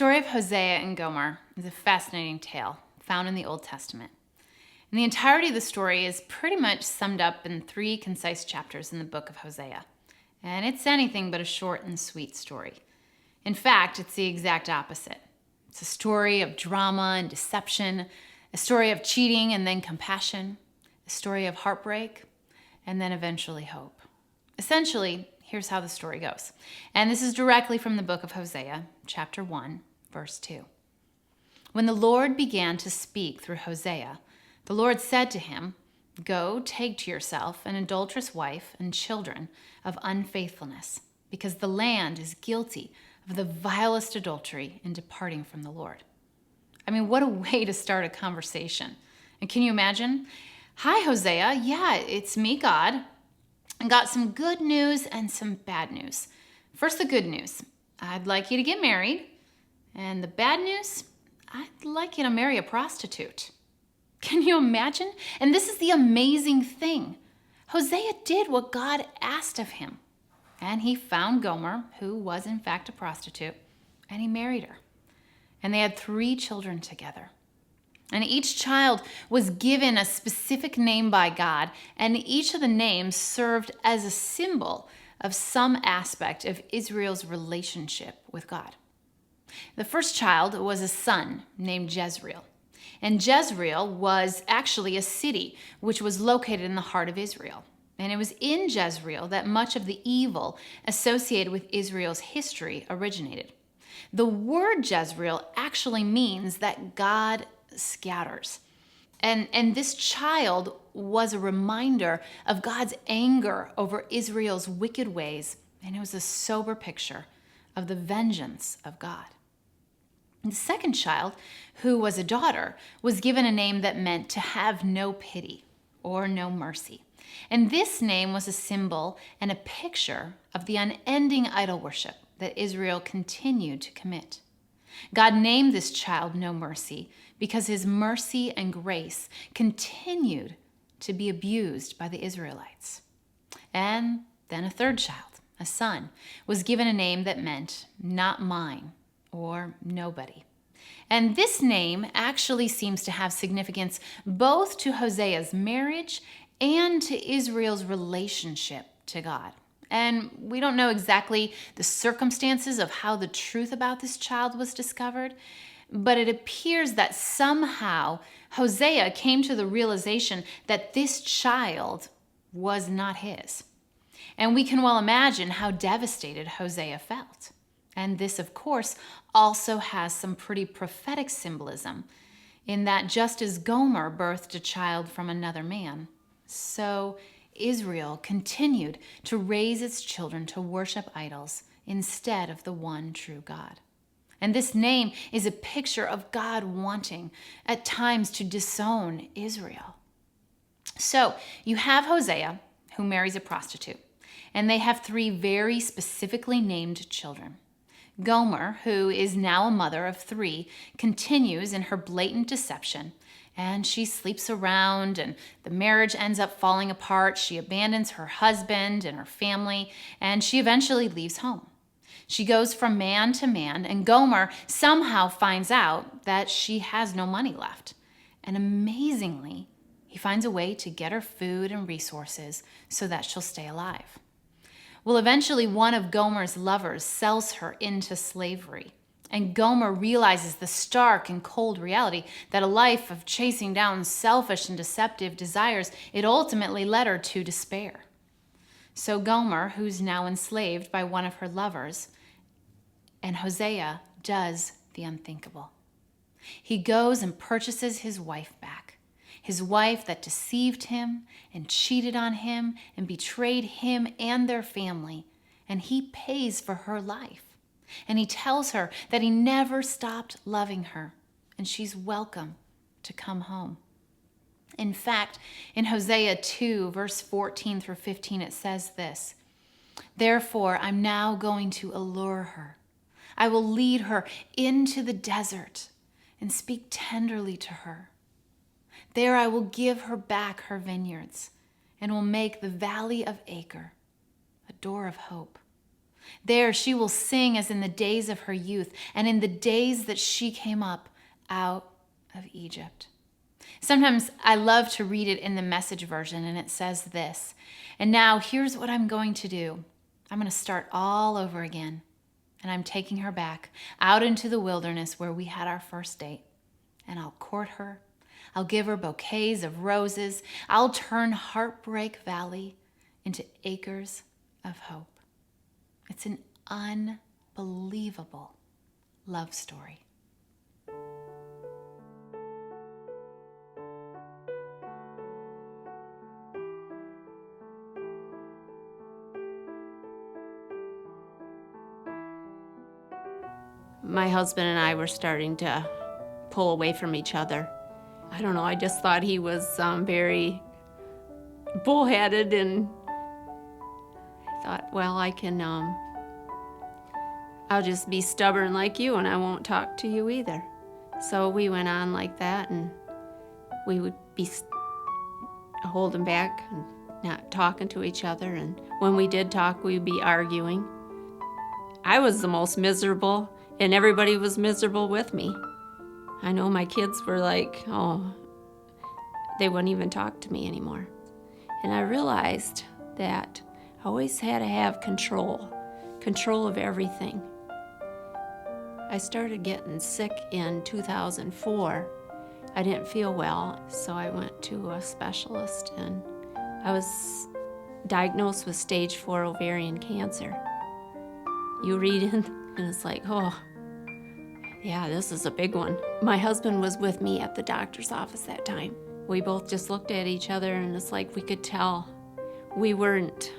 story of Hosea and Gomer is a fascinating tale found in the Old Testament. And the entirety of the story is pretty much summed up in 3 concise chapters in the book of Hosea. And it's anything but a short and sweet story. In fact, it's the exact opposite. It's a story of drama and deception, a story of cheating and then compassion, a story of heartbreak, and then eventually hope. Essentially, here's how the story goes. And this is directly from the book of Hosea, chapter 1, verse 2. When the Lord began to speak through Hosea, the Lord said to him, "Go, take to yourself an adulterous wife and children of unfaithfulness, because the land is guilty of the vilest adultery in departing from the Lord." I mean, what a way to start a conversation. And can you imagine? "Hi, Hosea. Yeah, it's me, God. I got some good news and some bad news. First, the good news. I'd like you to get married. And the bad news, I'd like you to marry a prostitute." Can you imagine? And this is the amazing thing. Hosea did what God asked of him. And he found Gomer, who was in fact a prostitute, and he married her. And they had 3 children together. And each child was given a specific name by God, and each of the names served as a symbol of some aspect of Israel's relationship with God. The first child was a son named Jezreel. And Jezreel was actually a city which was located in the heart of Israel. And it was in Jezreel that much of the evil associated with Israel's history originated. The word Jezreel actually means that God scatters. And this child was a reminder of God's anger over Israel's wicked ways, and it was a sober picture of the vengeance of God. The second child, who was a daughter, was given a name that meant to have no pity or no mercy. And this name was a symbol and a picture of the unending idol worship that Israel continued to commit. God named this child No Mercy because his mercy and grace continued to be abused by the Israelites. And then a third child, a son, was given a name that meant Not Mine or Nobody. And this name actually seems to have significance both to Hosea's marriage and to Israel's relationship to God. And we don't know exactly the circumstances of how the truth about this child was discovered, but it appears that somehow Hosea came to the realization that this child was not his. And we can well imagine how devastated Hosea felt. And this, of course, also has some pretty prophetic symbolism in that just as Gomer birthed a child from another man, so Israel continued to raise its children to worship idols instead of the one true God. And this name is a picture of God wanting at times to disown Israel. So you have Hosea, who marries a prostitute, and they have 3 very specifically named children. Gomer, who is now a mother of 3, continues in her blatant deception, and she sleeps around, and the marriage ends up falling apart. She abandons her husband and her family, and she eventually leaves home. She goes from man to man, and Gomer somehow finds out that she has no money left. And amazingly, he finds a way to get her food and resources so that she'll stay alive. Well, eventually one of Gomer's lovers sells her into slavery. And Gomer realizes the stark and cold reality that a life of chasing down selfish and deceptive desires, it ultimately led her to despair. So Gomer, who's now enslaved by one of her lovers, and Hosea does the unthinkable. He goes and purchases his wife back. His wife that deceived him and cheated on him and betrayed him and their family. And he pays for her life. And he tells her that he never stopped loving her, and she's welcome to come home. In fact, in Hosea 2, verse 14 through 15, it says this, "Therefore, I'm now going to allure her. I will lead her into the desert and speak tenderly to her. There I will give her back her vineyards and will make the valley of Acre a door of hope. There she will sing as in the days of her youth and in the days that she came up out of Egypt. Sometimes I love to read it in the Message version, and it says this, and now here's what I'm going to do. I'm going to start all over again, and I'm taking her back out into the wilderness where we had our first date, and I'll court her. I'll give her bouquets of roses. I'll turn Heartbreak Valley into acres of hope. It's an unbelievable love story. My husband and I were starting to pull away from each other. I don't know, I just thought he was very bullheaded, and I thought, well, I'll just be stubborn like you and I won't talk to you either. So we went on like that, and we would be holding back and not talking to each other, and when we did talk, we would be arguing. I was the most miserable, and everybody was miserable with me. I know my kids were like, they wouldn't even talk to me anymore. And I realized that I always had to have control of everything. I started getting sick in 2004. I didn't feel well, so I went to a specialist, and I was diagnosed with stage 4 ovarian cancer. You read it, and it's like, oh, yeah, this is a big one. My husband was with me at the doctor's office that time. We both just looked at each other, and it's like we could tell we weren't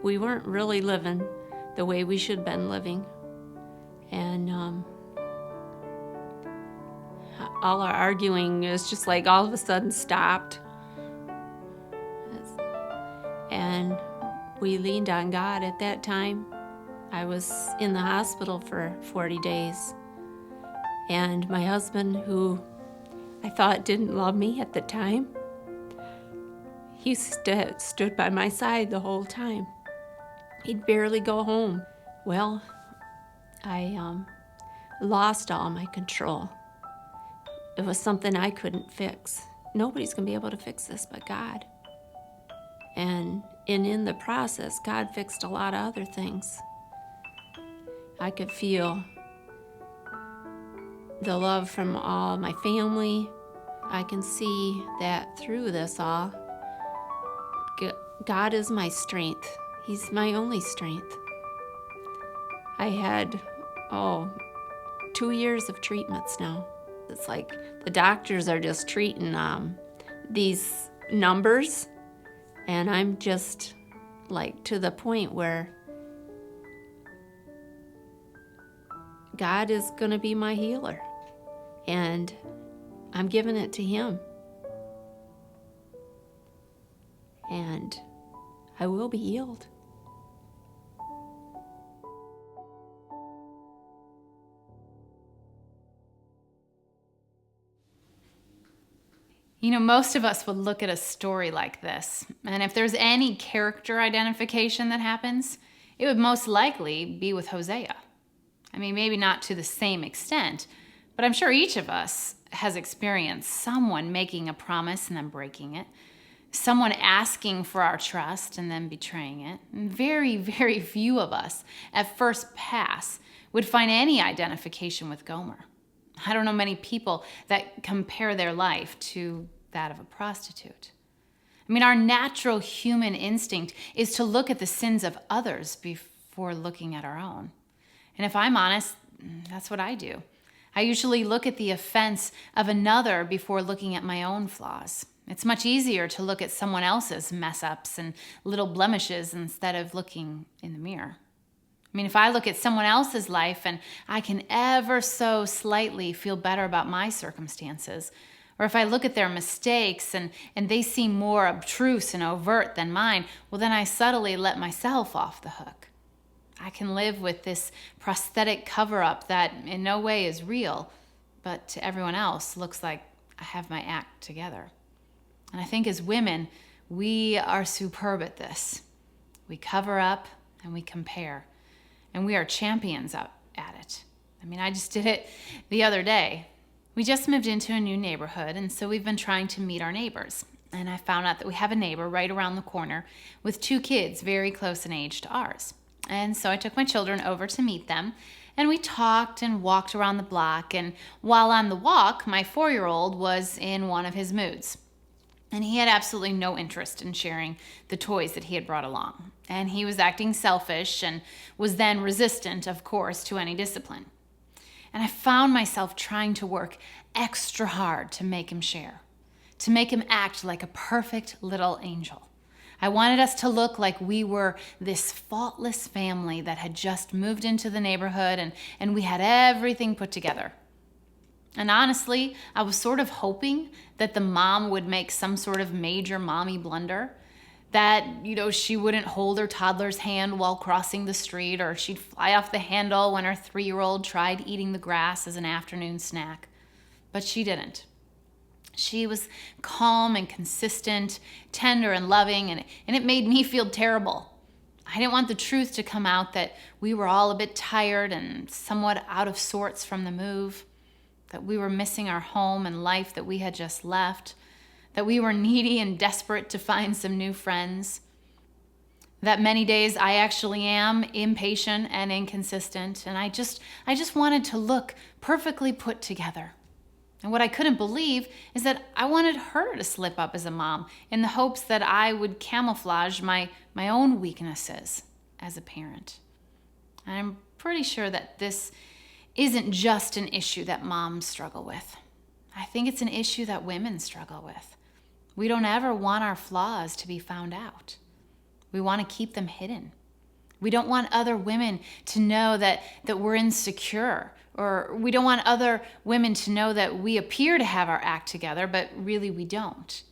really living the way we should have been living. And all our arguing is just like all of a sudden stopped. And we leaned on God at that time. I was in the hospital for 40 days. And my husband, who I thought didn't love me at the time, he stood by my side the whole time. He'd barely go home. Well, I lost all my control. It was something I couldn't fix. Nobody's going to be able to fix this but God. And in the process, God fixed a lot of other things. I could feel the love from all my family. I can see that through this all, God is my strength. He's my only strength. I had, 2 years of treatments now. It's like the doctors are just treating these numbers, and I'm just like to the point where God is going to be my healer, and I'm giving it to Him. And I will be healed. You know, most of us would look at a story like this, and if there's any character identification that happens, it would most likely be with Hosea. I mean, maybe not to the same extent, but I'm sure each of us has experienced someone making a promise and then breaking it, someone asking for our trust and then betraying it. And very, very few of us at first pass would find any identification with Gomer. I don't know many people that compare their life to that of a prostitute. I mean, our natural human instinct is to look at the sins of others before looking at our own. And if I'm honest, that's what I do. I usually look at the offense of another before looking at my own flaws. It's much easier to look at someone else's mess-ups and little blemishes instead of looking in the mirror. I mean, if I look at someone else's life and I can ever so slightly feel better about my circumstances, or if I look at their mistakes and they seem more obtruse and overt than mine, well, then I subtly let myself off the hook. I can live with this prosthetic cover-up that in no way is real, but to everyone else looks like I have my act together. And I think as women, we are superb at this. We cover up and we compare. and we are champions at it. I mean, I just did it the other day. We just moved into a new neighborhood, and so we've been trying to meet our neighbors. And I found out that we have a neighbor right around the corner with 2 kids very close in age to ours. And so I took my children over to meet them, and we talked and walked around the block. And while on the walk, my 4-year-old was in one of his moods. And he had absolutely no interest in sharing the toys that he had brought along. And he was acting selfish and was then resistant, of course, to any discipline. And I found myself trying to work extra hard to make him share, to make him act like a perfect little angel. I wanted us to look like we were this faultless family that had just moved into the neighborhood and we had everything put together. And honestly, I was sort of hoping that the mom would make some sort of major mommy blunder, that, she wouldn't hold her toddler's hand while crossing the street, or she'd fly off the handle when her 3-year-old tried eating the grass as an afternoon snack. But she didn't. She was calm and consistent, tender and loving, and it made me feel terrible. I didn't want the truth to come out that we were all a bit tired and somewhat out of sorts from the move, that we were missing our home and life that we had just left, that we were needy and desperate to find some new friends, that many days I actually am impatient and inconsistent, and I just wanted to look perfectly put together. And what I couldn't believe is that I wanted her to slip up as a mom in the hopes that I would camouflage my own weaknesses as a parent. And I'm pretty sure that this isn't just an issue that moms struggle with. I think it's an issue that women struggle with. We don't ever want our flaws to be found out. We want to keep them hidden. We don't want other women to know that we're insecure, or we don't want other women to know that we appear to have our act together, but really we don't.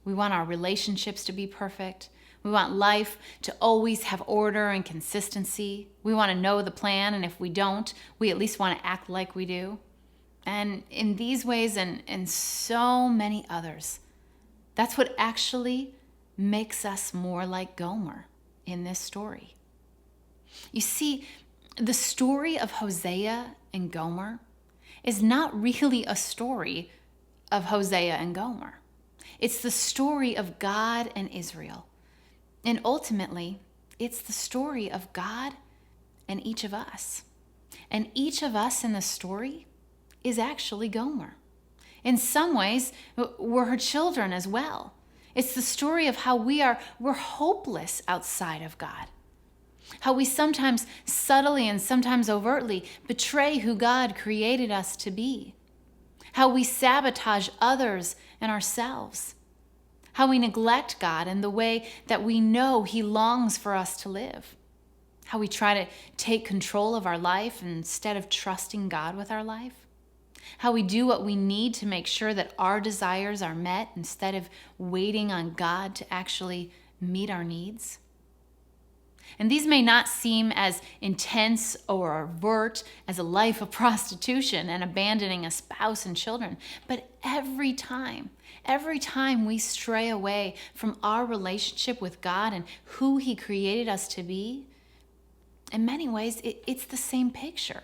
We want our relationships to be perfect. We want life to always have order and consistency. We want to know the plan, and if we don't, we at least want to act like we do. And in these ways and so many others, that's what actually makes us more like Gomer in this story. You see, the story of Hosea and Gomer is not really a story of Hosea and Gomer. It's the story of God and Israel. And ultimately, it's the story of God and each of us. And each of us in the story is actually Gomer. In some ways, we're her children as well. It's the story of how we're hopeless outside of God. How we sometimes subtly and sometimes overtly betray who God created us to be. How we sabotage others and ourselves. How we neglect God in the way that we know He longs for us to live. How we try to take control of our life instead of trusting God with our life. How we do what we need to make sure that our desires are met instead of waiting on God to actually meet our needs. And these may not seem as intense or overt as a life of prostitution and abandoning a spouse and children, but every time we stray away from our relationship with God and who He created us to be, in many ways, it's the same picture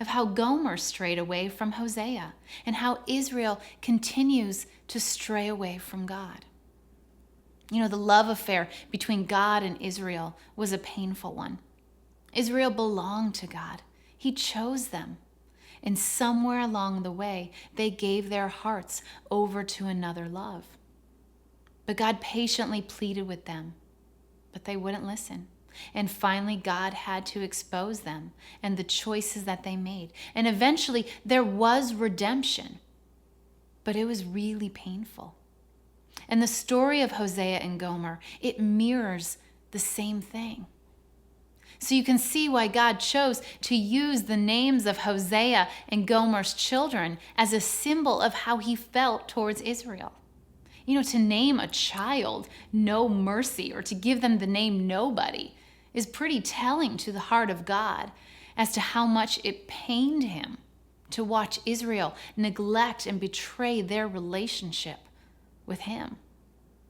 of how Gomer strayed away from Hosea and how Israel continues to stray away from God. You know, the love affair between God and Israel was a painful one. Israel belonged to God. He chose them. And somewhere along the way, they gave their hearts over to another love. But God patiently pleaded with them, but they wouldn't listen. And finally, God had to expose them and the choices that they made. And eventually, there was redemption, but it was really painful. And the story of Hosea and Gomer, it mirrors the same thing. So you can see why God chose to use the names of Hosea and Gomer's children as a symbol of how He felt towards Israel. You know, to name a child No Mercy or to give them the name Nobody is pretty telling to the heart of God as to how much it pained Him to watch Israel neglect and betray their relationship with Him.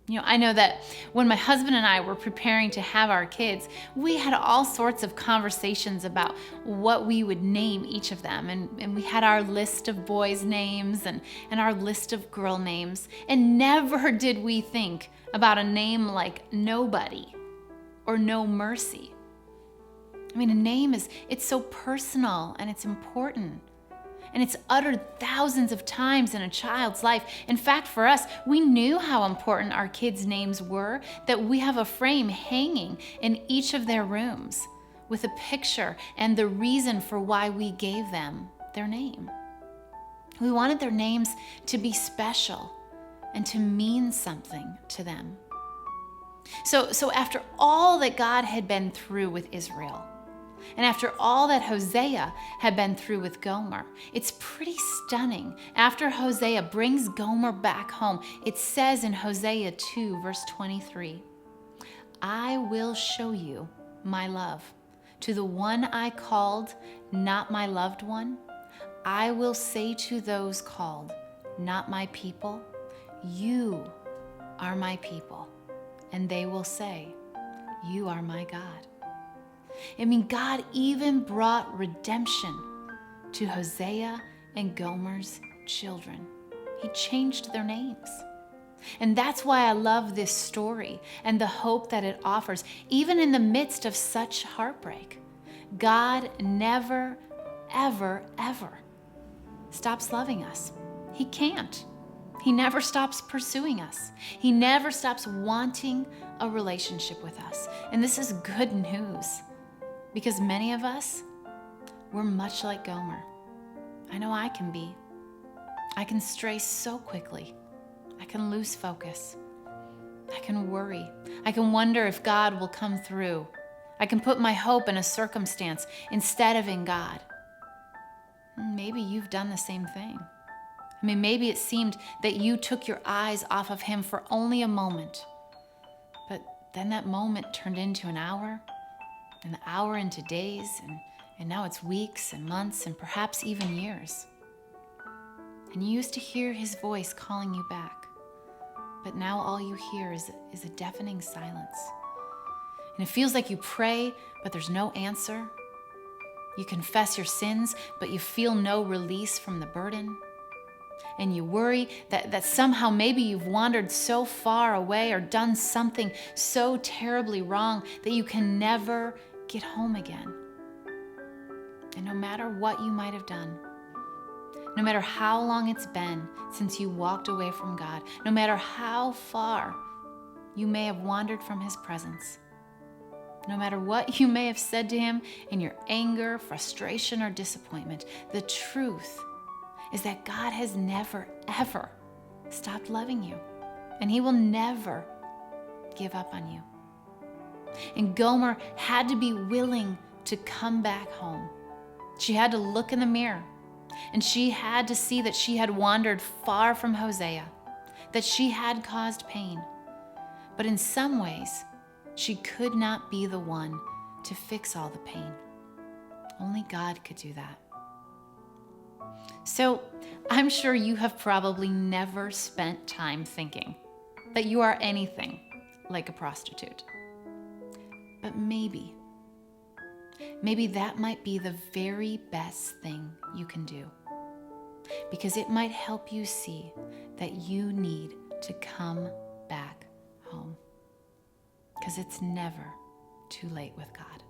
I know that when my husband and I were preparing to have our kids, we had all sorts of conversations about what we would name each of them. And we had our list of boys' names and our list of girl names. And never did we think about a name like Nobody or No Mercy. A name it's so personal and it's important. And it's uttered thousands of times in a child's life. In fact, for us, we knew how important our kids' names were, that we have a frame hanging in each of their rooms with a picture and the reason for why we gave them their name. We wanted their names to be special and to mean something to them. So after all that God had been through with Israel, and after all that Hosea had been through with Gomer, it's pretty stunning. After Hosea brings Gomer back home, it says in Hosea 2, verse 23, I will show you my love. To the one I called, not my loved one, I will say to those called, not my people, you are my people. And they will say, you are my God. God even brought redemption to Hosea and Gomer's children. He changed their names. And that's why I love this story and the hope that it offers, even in the midst of such heartbreak. God never, ever, ever stops loving us. He can't. He never stops pursuing us. He never stops wanting a relationship with us. And this is good news. Because many of us, we're much like Gomer. I know I can be. I can stray so quickly. I can lose focus. I can worry. I can wonder if God will come through. I can put my hope in a circumstance instead of in God. Maybe you've done the same thing. Maybe it seemed that you took your eyes off of Him for only a moment. But then that moment turned into an hour. An hour into days, and now it's weeks and months and perhaps even years. And you used to hear His voice calling you back, but now all you hear is a deafening silence. And it feels like you pray, but there's no answer. You confess your sins, but you feel no release from the burden. And you worry that somehow maybe you've wandered so far away or done something so terribly wrong that you can never get home again. And no matter what you might have done, no matter how long it's been since you walked away from God, no matter how far you may have wandered from His presence, no matter what you may have said to Him in your anger, frustration, or disappointment, the truth is that God has never, ever stopped loving you, and He will never give up on you. And Gomer had to be willing to come back home. She had to look in the mirror, and she had to see that she had wandered far from Hosea, that she had caused pain. But in some ways, she could not be the one to fix all the pain. Only God could do that. So I'm sure you have probably never spent time thinking that you are anything like a prostitute. But maybe that might be the very best thing you can do, because it might help you see that you need to come back home, because it's never too late with God.